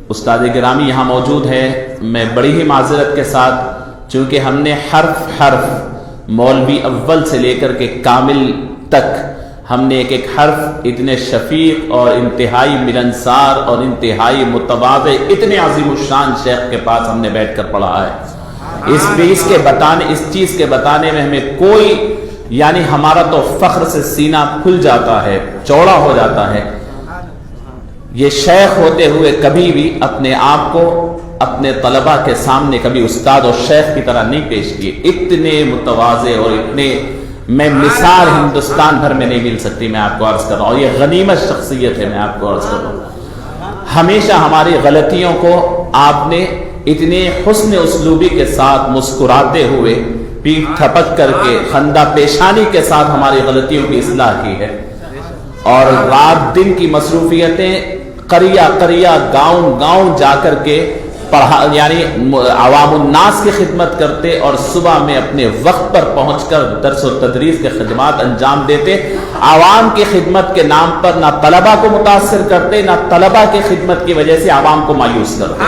استاد گرامی یہاں موجود ہے، میں بڑی ہی معذرت کے ساتھ، چونکہ ہم نے حرف مولوی اول سے لے کر کے کامل تک ہم نے ایک حرف اتنے شفیق اور انتہائی ملنسار اور انتہائی متواضع اتنے عظیم الشان شیخ کے پاس ہم نے بیٹھ کر پڑھا ہے۔ اس چیز کے بتانے میں ہمیں کوئی یعنی ہمارا تو فخر سے سینہ کھل جاتا ہے، چوڑا ہو جاتا ہے۔ یہ شیخ ہوتے ہوئے کبھی بھی اپنے آپ کو اپنے طلبہ کے سامنے کبھی استاد اور شیخ کی طرح نہیں پیش کیے، اتنے متواضع اور اتنے میں مثال ہندوستان بھر میں نہیں مل سکتی، میں آپ کو عرض کر رہا ہوں، یہ غنیمت شخصیت ہے، میں آپ کو عرض کر رہا ہوں۔ ہمیشہ ہماری غلطیوں کو آپ نے اتنے حسن اسلوبی کے ساتھ مسکراتے ہوئے پیٹھ تھپک کر کے خندہ پیشانی کے ساتھ ہماری غلطیوں کی اصلاح کی ہے، اور رات دن کی مصروفیتیں قریہ گاؤں جا کر کے یعنی عوام الناس کی خدمت کرتے، اور صبح میں اپنے وقت پر پہنچ کر درس و تدریس کے خدمات انجام دیتے۔ عوام کی خدمت کے نام پر نہ طلبہ کو متاثر کرتے، نہ طلبہ کی خدمت کی وجہ سے عوام کو مایوس کرتے۔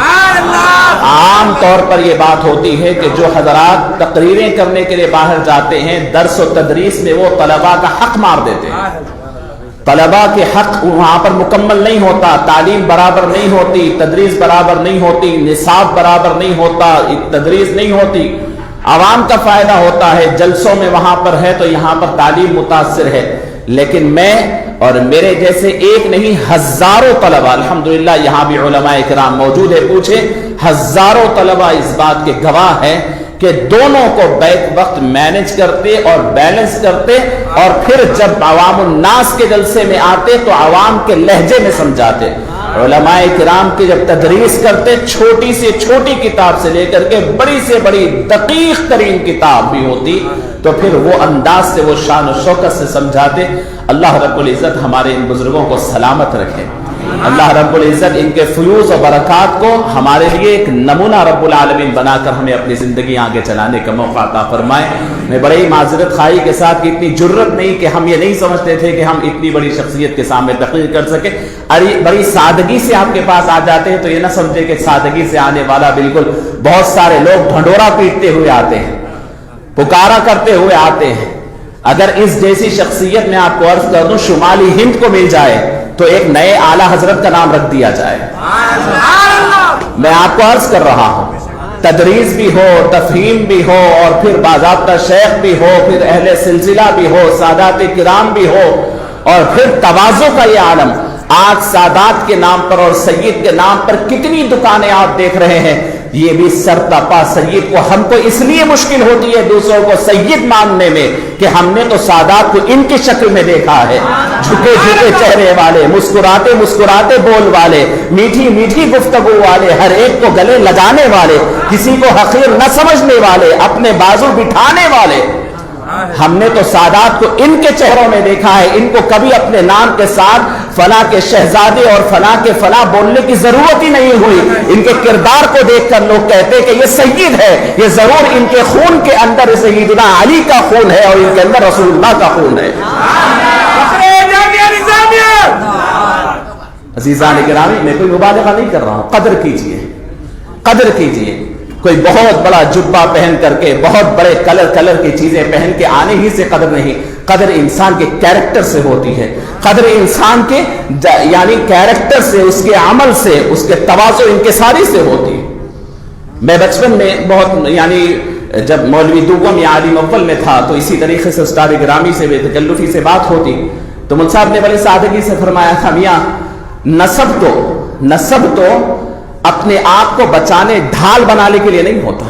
عام طور پر یہ بات ہوتی ہے کہ جو حضرات تقریریں کرنے کے لیے باہر جاتے ہیں، درس و تدریس میں وہ طلبہ کا حق مار دیتے ہیں، طلبہ کے حق وہاں پر مکمل نہیں ہوتا، تعلیم برابر نہیں ہوتی، تدریس برابر نہیں ہوتی، نصاب برابر نہیں ہوتا، تدریس نہیں ہوتی، عوام کا فائدہ ہوتا ہے، جلسوں میں وہاں پر ہے تو یہاں پر تعلیم متاثر ہے۔ لیکن میں اور میرے جیسے ایک نہیں ہزاروں طلبہ، الحمدللہ یہاں بھی علماء کرام موجود ہے، پوچھے ہزاروں طلبہ اس بات کے گواہ ہیں کہ دونوں کو بیک وقت مینج کرتے اور بیلنس کرتے، اور پھر جب عوام الناس کے جلسے میں آتے تو عوام کے لہجے میں سمجھاتے۔ علماء کرام کی جب تدریس کرتے، چھوٹی سے چھوٹی کتاب سے لے کر کے بڑی سے بڑی دقیق ترین کتاب بھی ہوتی تو پھر وہ انداز سے، وہ شان و شوکت سے سمجھاتے۔ اللہ رب العزت ہمارے ان بزرگوں کو سلامت رکھے، اللہ رب العزت ان کے فیوز و برکات کو ہمارے لیے ایک نمونہ رب العالمین بنا کر ہمیں اپنی زندگی آگے چلانے کا موقع عطا فرمائے۔ میں بڑی معذرت خواہی کے ساتھ کہ اتنی جرت نہیں کہ ہم یہ نہیں سمجھتے تھے کہ ہم اتنی بڑی شخصیت کے سامنے تقریر کر سکیں، بڑی سادگی سے آپ کے پاس آ جاتے ہیں تو یہ نہ سمجھے کہ سادگی سے آنے والا بالکل، بہت سارے لوگ ڈھنڈورا پیٹتے ہوئے آتے ہیں، پکارا کرتے ہوئے آتے ہیں۔ اگر اس جیسی شخصیت میں آپ کو عرض کر دوں شمالی ہند کو مل جائے تو ایک نئے اعلیٰ حضرت کا نام رکھ دیا جائے۔ میں آپ کو عرض کر رہا ہوں، تدریس بھی ہو، تفہیم بھی ہو، اور پھر باضابطہ شیخ بھی ہو، پھر اہل سلسلہ بھی ہو، سادات کرام بھی ہو، اور پھر تواضع کا یہ عالم۔ آج سادات کے نام پر اور سید کے نام پر کتنی دکانیں آپ دیکھ رہے ہیں، یہ بھی سرتاپا سید کو، ہم کو اس لیے مشکل ہوتی ہے دوسروں کو سید ماننے میں کہ ہم نے تو سادات کو ان کی شکل میں دیکھا ہے، جھکے جھکے چہرے والے، مسکراتے مسکراتے بول والے، میٹھی میٹھی گفتگو والے، ہر ایک کو گلے لگانے والے، کسی کو حقیر نہ سمجھنے والے، اپنے بازو بٹھانے والے۔ ہم نے تو سادات کو ان کے چہروں میں دیکھا ہے، ان کو کبھی اپنے نام کے ساتھ فلاں کے شہزادے اور فلاں کے فلاں بولنے کی ضرورت ہی نہیں ہوئی۔ ان کے کردار کو دیکھ کر لوگ کہتے کہ یہ سید ہے، یہ ضرور ان کے خون کے اندر سیدنا علی کا خون ہے اور ان کے اندر رسول اللہ کا خون ہے۔ عزیزان گرامی، میں کوئی مبالغہ نہیں کر رہا ہوں، قدر کیجئے، قدر کیجئے۔ کوئی بہت بڑا جبہ پہن کر کے، بہت بڑے کلر کی چیزیں پہن کے آنے ہی سے قدر نہیں، قدر انسان کے کیریکٹر سے ہوتی ہے، قدر انسان کے یعنی کیریکٹر سے، اس کے عمل سے، اس کے تواضع انکساری سے ہوتی ہے۔ میں بچپن میں بہت یعنی جب مولوی دوم یا عالم اول میں تھا تو اسی طریقے سے استاد گرامی سے بے تکلفی سے بات ہوتی تو مل صاحب نے بڑے سادگی سے فرمایا تھا، میاں نسب تو اپنے آپ کو بچانے، ڈھال بنانے کے لیے نہیں ہوتا،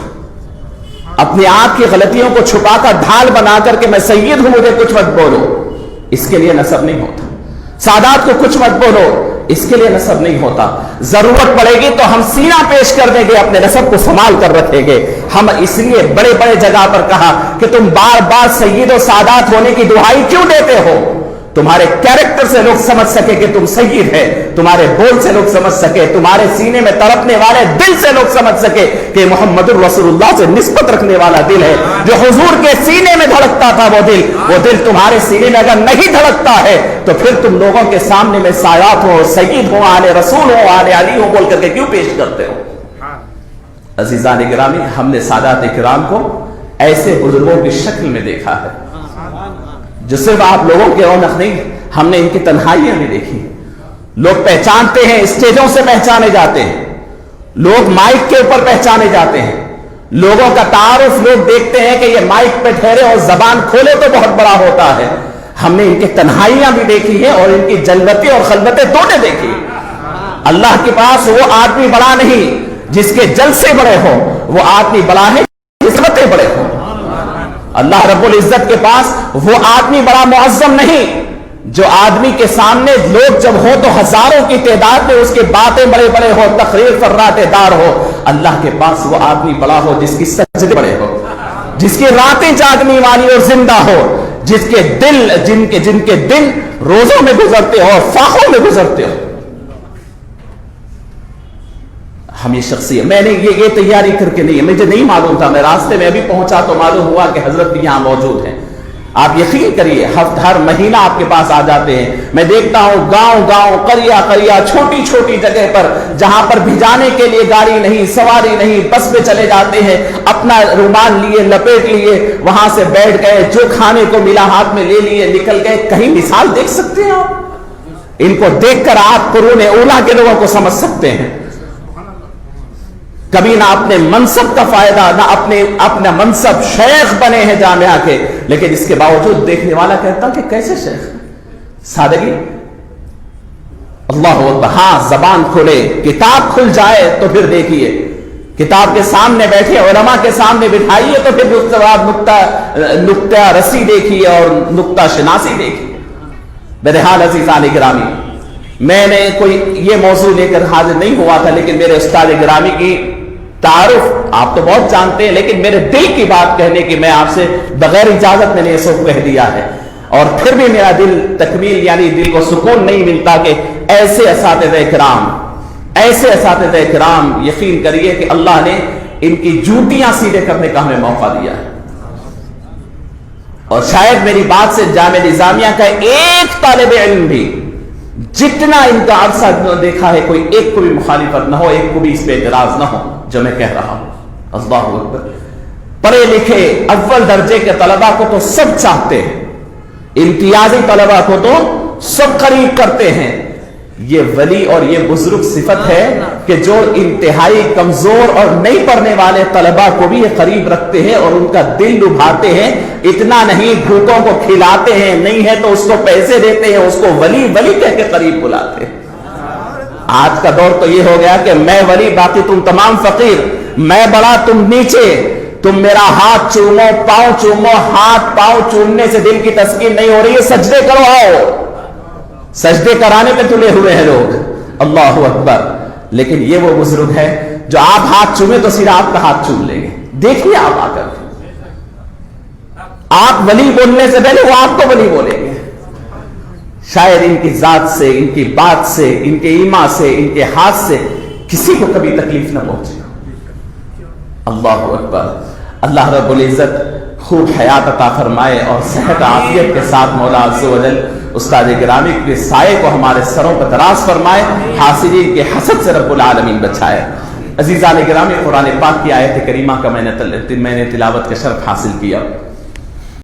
اپنے آپ کی غلطیوں کو چھپا کر ڈھال بنا کر کے میں سید ہوں مجھے کچھ مت بولو، اس کے لیے نسب نہیں ہوتا۔ سادات کو کچھ مت بولو، اس کے لیے نسب نہیں ہوتا۔ ضرورت پڑے گی تو ہم سینہ پیش کر دیں گے، اپنے نسب کو سنبھال کر رکھیں گے۔ ہم اس لیے بڑے بڑے جگہ پر کہا کہ تم بار بار سید و سادات ہونے کی دعائی کیوں دیتے ہو؟ تمہارے کیریکٹر سے لوگ سمجھ سکے کہ تم سید ہے، تمہارے بول سے لوگ سمجھ سکے، تمہارے سینے میں تڑپنے والے دل سے لوگ سمجھ سکے کہ محمد الرسول اللہ سے نسبت رکھنے والا دل ہے، جو حضور کے سینے میں دھڑکتا تھا وہ دل تمہارے سینے میں اگر نہیں دھڑکتا ہے تو پھر تم لوگوں کے سامنے میں سایات ہو، سید ہو، آل رسول ہو، آل علی ہو بول کر کے کیوں پیش کرتے ہو؟ عزیزان گرامی، ہم نے سادات کرام کو ایسے بزرگوں کی شکل میں دیکھا ہے جو صرف آپ لوگوں کے رونق نہیں، ہم نے ان کی تنہائیاں بھی دیکھی. لوگ پہچانتے ہیں، اسٹیجوں سے پہچانے جاتے ہیں، لوگ مائک کے اوپر پہچانے جاتے ہیں، لوگوں کا تعارف لوگ دیکھتے ہیں کہ یہ مائک پہ ٹھہرے اور زبان کھولے تو بہت بڑا ہوتا ہے. ہم نے ان کی تنہائیاں بھی دیکھی ہیں اور ان کی جلوتیں اور خلوتیں دونوں دیکھی. اللہ کے پاس وہ آدمی بڑا نہیں جس کے جلسے بڑے ہو، وہ آدمی بڑا ہے جس کے بڑے ہو. اللہ رب العزت کے پاس وہ آدمی بڑا معظم نہیں جو آدمی کے سامنے لوگ جب ہو تو ہزاروں کی تعداد میں اس کے باتیں بڑے بڑے ہو، تقریر فرات دار ہو. اللہ کے پاس وہ آدمی بڑا ہو جس کی سجدے بڑے ہو، جس کی راتیں جاگنے والی اور زندہ ہو، جس کے دل جن کے دن روزوں میں گزرتے ہو، فاقوں میں گزرتے ہو. ہم یہ شخصیت، میں نے یہ تیاری کر کے نہیں، مجھے نہیں معلوم تھا، میں راستے میں ابھی پہنچا تو معلوم ہوا کہ حضرت بھی یہاں موجود ہیں. آپ یقین کریے ہر مہینہ آپ کے پاس آ جاتے ہیں. میں دیکھتا ہوں گاؤں قریہ چھوٹی چھوٹی جگہ پر جہاں پر بھجانے کے لیے گاڑی نہیں، سواری نہیں، بس میں چلے جاتے ہیں، اپنا رومال لیے لپیٹ لیے، وہاں سے بیٹھ گئے، جو کھانے کو ملا ہاتھ میں لے لیے، نکل گئے. کہیں مثال دیکھ سکتے ہیں آپ؟ ان کو دیکھ کر آپ قرون اولیٰ کے لوگوں کو سمجھ سکتے ہیں. کبھی نہ اپنے منصب کا فائدہ، نہ اپنا منصب، شیخ بنے ہیں جامعہ کے، لیکن اس کے باوجود دیکھنے والا کہتا کہ کیسے شیخ؟ سادگی. اللہ اکبر. ہاں زبان کھلے، کتاب کھل جائے تو پھر دیکھیے، کتاب کے سامنے بیٹھے، علماء کے سامنے بٹھائیے تو پھر اس کے بعد نکتہ رسی دیکھیے اور نکتہ شناسی دیکھیے. بہرحال عزیزان گرامی، میں نے کوئی یہ موضوع لے کر حاضر نہیں ہوا تھا، لیکن میرے استاد گرامی کی تعارف آپ تو بہت جانتے ہیں، لیکن میرے دل کی بات کہنے کی میں آپ سے بغیر اجازت میں نے یہ سب کہہ دیا ہے. اور پھر بھی میرا دل تکمیل، یعنی دل کو سکون نہیں ملتا کہ ایسے اساتذہ کرام یقین کریے کہ اللہ نے ان کی جوتیاں سیدھے کرنے کا ہمیں موقع دیا ہے. اور شاید میری بات سے جامعہ نظامیہ کا ایک طالب علم بھی جتنا ان کا عرصہ دیکھا ہے، کوئی ایک کو بھی مخالفت نہ ہو، ایک کو بھی اس پہ اعتراض نہ ہو جو میں کہہ رہا ہوں. اللہ اکبر. پڑھے لکھے اول درجے کے طلبہ کو تو سب چاہتے ہیں، امتیازی طلبہ کو تو سب قریب کرتے ہیں. یہ ولی اور یہ بزرگ صفت ہے کہ جو انتہائی کمزور اور نہیں پڑھنے والے طلبہ کو بھی یہ قریب رکھتے ہیں اور ان کا دل لبھاتے ہیں. اتنا نہیں، بھوکوں کو کھلاتے ہیں، نہیں ہے تو اس کو پیسے دیتے ہیں، اس کو ولی کہہ کے قریب بلاتے ہیں. آج کا دور تو یہ ہو گیا کہ میں ولی باقی تم تمام فقیر، میں بڑا تم نیچے، تم میرا ہاتھ چومو، پاؤں چومو. ہاتھ پاؤں چومنے سے دل کی تسکین نہیں ہو رہی ہے، سجدے کرو. آؤ سجدے کرانے پہ تلے ہوئے ہیں لوگ. اللہ اکبر. لیکن یہ وہ بزرگ ہے جو آپ ہاتھ چومے تو صرف آپ کا ہاتھ چوم لیں گے. دیکھیے آپ آ کر، آپ ولی بولنے سے پہلے وہ آپ کو ولی بولیں گے. شاید ان کی ذات سے، ان کی بات سے، ان کے ایما سے، ان کے ہاتھ سے کسی کو کبھی تکلیف نہ پہنچے. اللہ اکبر. اللہ رب العزت خوب حیات عطا فرمائے اور صحت عافیت کے ساتھ مولا عز و جل استاد گرامی کے سائے کو ہمارے سروں پر دراز فرمائے، حاسدین کے حسد سے رب العالمین بچائے. عزیزان گرامی، قرآن پاک کی آیت کریمہ کا میں نے تلاوت کا شرف حاصل کیا.